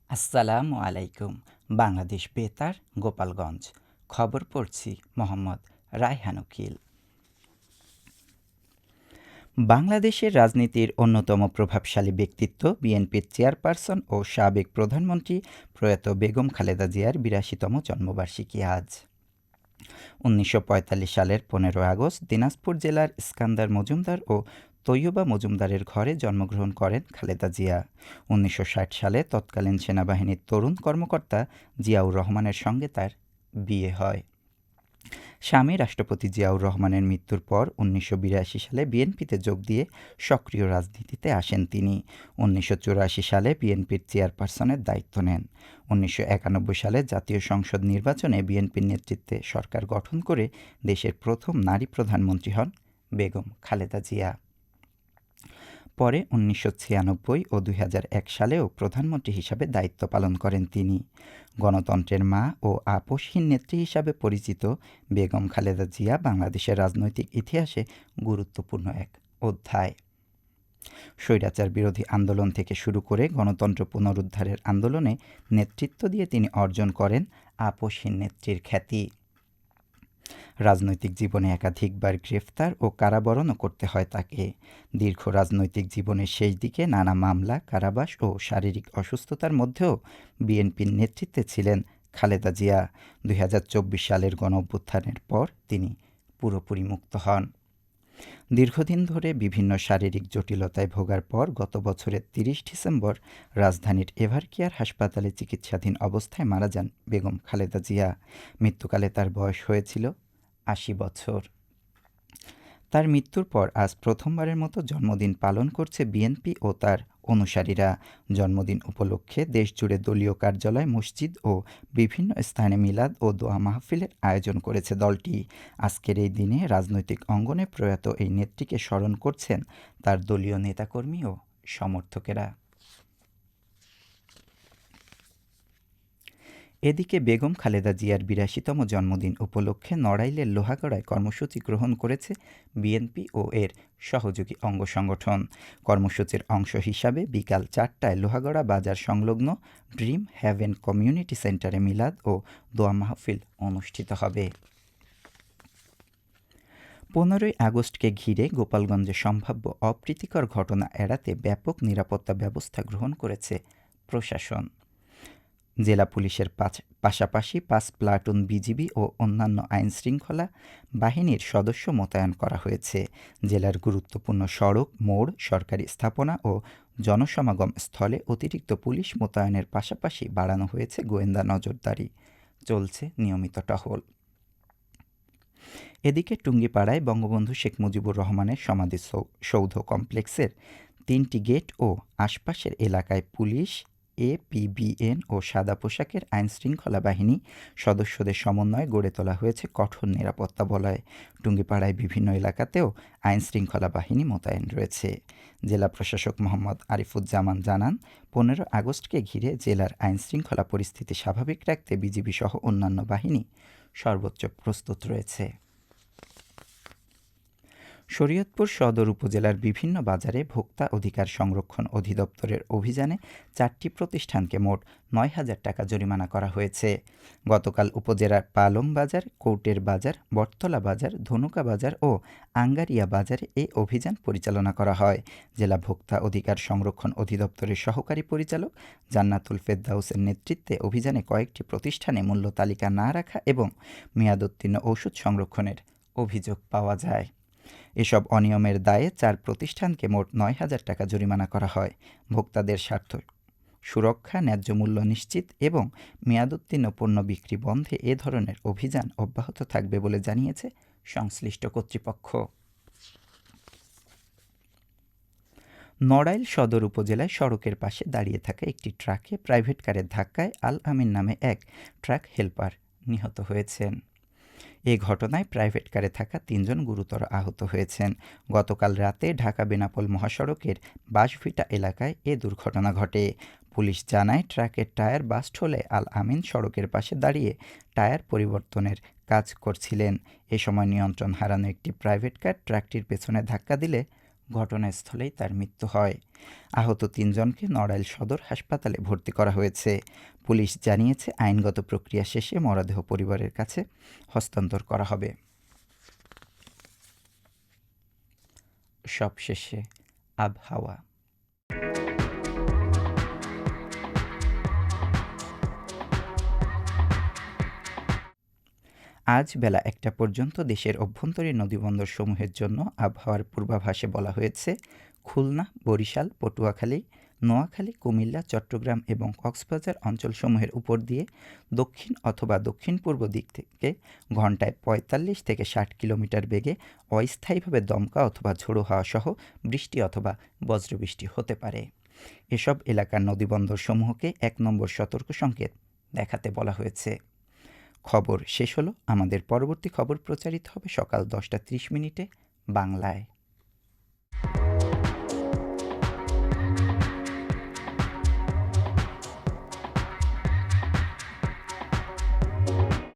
আসসালামু আলাইকুম। বাংলাদেশ বেতার, গোপালগঞ্জ। খবর পড়ছি মোহাম্মদ রায়হান উকিল। বাংলাদেশের রাজনীতির অন্যতম প্রভাবশালী ব্যক্তিত্ব বিএনপির চেয়ারপারসন ও সাবেক প্রধানমন্ত্রী প্রয়াত বেগম খালেদা জিয়ার ৮২তম জন্মবার্ষিকী আজ। ১৯৪৫ সালের ১৫ আগস্ট দিনাজপুর জেলার ইস্কান্দার মজুমদার ও তৈয়বা মজুমদারের ঘরে জন্মগ্রহণ করেন খালেদা জিয়া। ১৯৬০ সালে তৎকালীন সেনাবাহিনীর তরুণ কর্মকর্তা জিয়াউর রহমানের সঙ্গে তার বিয়ে হয়। স্বামী রাষ্ট্রপতি জিয়াউর রহমানের মৃত্যুর পর ১৯৮২ সালে বিএনপিতে যোগ দিয়ে সক্রিয় রাজনীতিতে আসেন তিনি। ১৯৮৪ সালে বিএনপির চেয়ারপারসনের দায়িত্ব নেন। ১৯৯১ সালে জাতীয় সংসদ নির্বাচনে বিএনপির নেতৃত্বে সরকার গঠন করে দেশের প্রথম নারী প্রধানমন্ত্রী হন বেগম খালেদা জিয়া। পরে ১৯৯৬ ও ২০০১ সালেও প্রধানমন্ত্রী হিসাবে দায়িত্ব পালন করেন তিনি। গণতন্ত্রের মা ও আপসহীন নেত্রী হিসাবে পরিচিত বেগম খালেদা জিয়া বাংলাদেশের রাজনৈতিক ইতিহাসে গুরুত্বপূর্ণ এক অধ্যায়। স্বৈরাচার বিরোধী আন্দোলন থেকে শুরু করে গণতন্ত্র পুনরুদ্ধারের আন্দোলনে নেতৃত্ব দিয়ে তিনি অর্জন করেন আপসহীন নেত্রীর খ্যাতি। রাজনৈতিক জীবনে একাধিকবার গ্রেফতার ও কারাবরণও করতে হয় তাকে। দীর্ঘ রাজনৈতিক জীবনের শেষ দিকে নানা মামলা, কারাবাস ও শারীরিক অসুস্থতার মধ্যেও বিএনপির নেতৃত্বে ছিলেন খালেদা জিয়া। ২০২৪ সালের গণঅভ্যুত্থানের পর তিনি পুরোপুরি মুক্ত হন। দীর্ঘদিন ধরে বিভিন্ন শারীরিক জটিলতায় ভোগার পর গত বছরের ৩০ ডিসেম্বর রাজধানীর এভারকেয়ার হাসপাতালে চিকিৎসাধীন অবস্থায় মারা যান বেগম খালেদা জিয়া। মৃত্যুকালে তার বয়স হয়েছিল ৮০ বছর। তার মৃত্যুর পর আজ প্রথমবারের মতো জন্মদিন পালন করছে বিএনপি ও তার অনুসারীরা। জন্মদিন উপলক্ষে দেশজুড়ে দলীয় কার্যালয়, মসজিদ ও বিভিন্ন স্থানে মিলাদ ও দোয়া মাহফিলের আয়োজন করেছে দলটি। আজকের এই দিনে রাজনৈতিক অঙ্গনে প্রয়াত এই নেত্রীকে স্মরণ করছেন তার দলীয় নেতাকর্মী ও সমর্থকেরা। এদিকে বেগম খালেদা জিয়ার ৮২তম জন্মদিন উপলক্ষে নড়াইলের লোহাগড়ায় কর্মসূচি গ্রহণ করেছে বিএনপি ও এর সহযোগী অঙ্গ সংগঠন। কর্মসূচির অংশ হিসাবে বিকাল ৪টায় লোহাগড়া বাজার সংলগ্ন ড্রিম হ্যাভেন কমিউনিটি সেন্টারে মিলাদ ও দোয়া মাহফিল অনুষ্ঠিত হবে। ১৫ই আগস্টকে ঘিরে গোপালগঞ্জে সম্ভাব্য অপ্রীতিকর ঘটনা এড়াতে ব্যাপক নিরাপত্তা ব্যবস্থা গ্রহণ করেছে প্রশাসন। জেলা পুলিশের পাশাপাশি ৫ প্লাটুন বিজিবি ও অন্যান্য আইনশৃঙ্খলা বাহিনীর সদস্য মোতায়েন করা হয়েছে। জেলার গুরুত্বপূর্ণ সড়ক, মোড়, সরকারি স্থাপনা ও জনসমাগম স্থলে অতিরিক্ত পুলিশ মোতায়েনের পাশাপাশি বাড়ানো হয়েছে গোয়েন্দা নজরদারি। চলছে নিয়মিত টহল। এদিকে টুঙ্গিপাড়ায় বঙ্গবন্ধু শেখ মুজিবুর রহমানের সমাধিসৌধ কমপ্লেক্সের ৩টি গেট ও আশপাশের এলাকায় পুলিশ, এপিবিএন ও সাদা পোশাকের আইনশৃঙ্খলা বাহিনী সদস্যদের সমন্বয়ে গড়ে তোলা হয়েছে কঠোর নিরাপত্তা বলয়। টুঙ্গিপাড়ায় বিভিন্ন এলাকাতেও আইনশৃঙ্খলা বাহিনী মোতায়েন রয়েছে। জেলা প্রশাসক মোহাম্মদ আরিফুজ্জামান জানান, ১৫ আগস্টকে ঘিরে জেলার আইনশৃঙ্খলা পরিস্থিতি স্বাভাবিক রাখতে বিজিবি সহ অন্যান্য বাহিনী সর্বোচ্চ প্রস্তুত রয়েছে। শরীয়তপুর সদর উপজেলার বিভিন্ন বাজারে ভোক্তা অধিকার সংরক্ষণ অধিদপ্তরের অভিযানে ৪টি প্রতিষ্ঠানকে মোট ৯,০০০ টাকা জরিমানা করা হয়েছে। গতকাল উপজেলার পালং বাজার, কৌটের বাজার, বটতলা বাজার, ধনুকা বাজার ও আঙ্গারিয়া বাজারে এই অভিযান পরিচালনা করা হয়। জেলা ভোক্তা অধিকার সংরক্ষণ অধিদপ্তরের সহকারী পরিচালক জান্নাতুল ফেরদাউসের নেতৃত্বে অভিযানে কয়েকটি প্রতিষ্ঠানে মূল্য তালিকা না রাখা এবং মেয়াদোত্তীর্ণ ওষুধ সংরক্ষণের অভিযোগ পাওয়া যায়। এসব অনিয়মের দায়ে ৪ প্রতিষ্ঠানকে মোট ৯,০০০ টাকা জরিমানা করা হয়। ভোক্তাদের স্বার্থ সুরক্ষা, ন্যায্য মূল্য নিশ্চিত এবং মেয়াদোত্তীর্ণ পণ্য বিক্রি বন্ধে এ ধরনের অভিযান অব্যাহত থাকবে বলে জানিয়েছে সংশ্লিষ্ট কর্তৃপক্ষ। নড়াইল সদর উপজেলায় সড়কের পাশে দাঁড়িয়ে থাকা একটি ট্রাকে প্রাইভেট কারের ধাক্কায় আল আমিন নামে এক ট্রাক হেলপার নিহত হয়েছেন। এ ঘটনায় প্রাইভেট কারে থাকা ৩ জন গুরুতর আহত হয়েছেন। গতকাল রাতে ঢাকা বেনাপোল মহাসড়কের বাঁশভিটা এলাকায় এ দুর্ঘটনা ঘটে। পুলিশ জানায়, ট্রাকের টায়ার বাস্ট হলে আল আমিন সড়কের পাশে দাঁড়িয়ে টায়ার পরিবর্তনের কাজ করছিলেন। এ সময় নিয়ন্ত্রণ হারানো একটি প্রাইভেট কার ট্রাকটির পেছনে ধাক্কা দিলে ঘটনাস্থলেই তার মৃত্যু হয়। আহত ৩ জনকে নড়াইল সদর হাসপাতালে ভর্তি করা হয়েছে। পুলিশ জানিয়েছে আইনগত প্রক্রিয়া শেষে মরদেহ পরিবারের কাছে হস্তান্তর করা হবে। সবশেষে আবহাওয়া। আজ বেলা ১টা পর্যন্ত দেশের অভ্যন্তরীণ নদীবন্দরসমূহের জন্য আবহাওয়ার পূর্বাভাসে বলা হয়েছে, খুলনা, বরিশাল, পটুয়াখালী, নোয়াখালী, কুমিল্লা, চট্টগ্রাম এবং কক্সবাজার অঞ্চলসমূহের উপর দিয়ে দক্ষিণ অথবা দক্ষিণ-পূর্ব দিক থেকে ঘন্টায় ৪৫ থেকে ৬০ কিলোমিটার বেগে অস্থায়ীভাবে দমকা অথবা ঝোড়ো হাওয়া সহ বৃষ্টি অথবা বজ্রবৃষ্টি হতে পারে। এসব এলাকার নদীবন্দরসমূহকে ১ নম্বর সতর্ক সংকেত দেখাতে বলা হয়েছে। খবর শেষ হলো। আমাদের পরবর্তী খবর প্রচারিত হবে সকাল ১০টা ৩০ মিনিটে বাংলায়।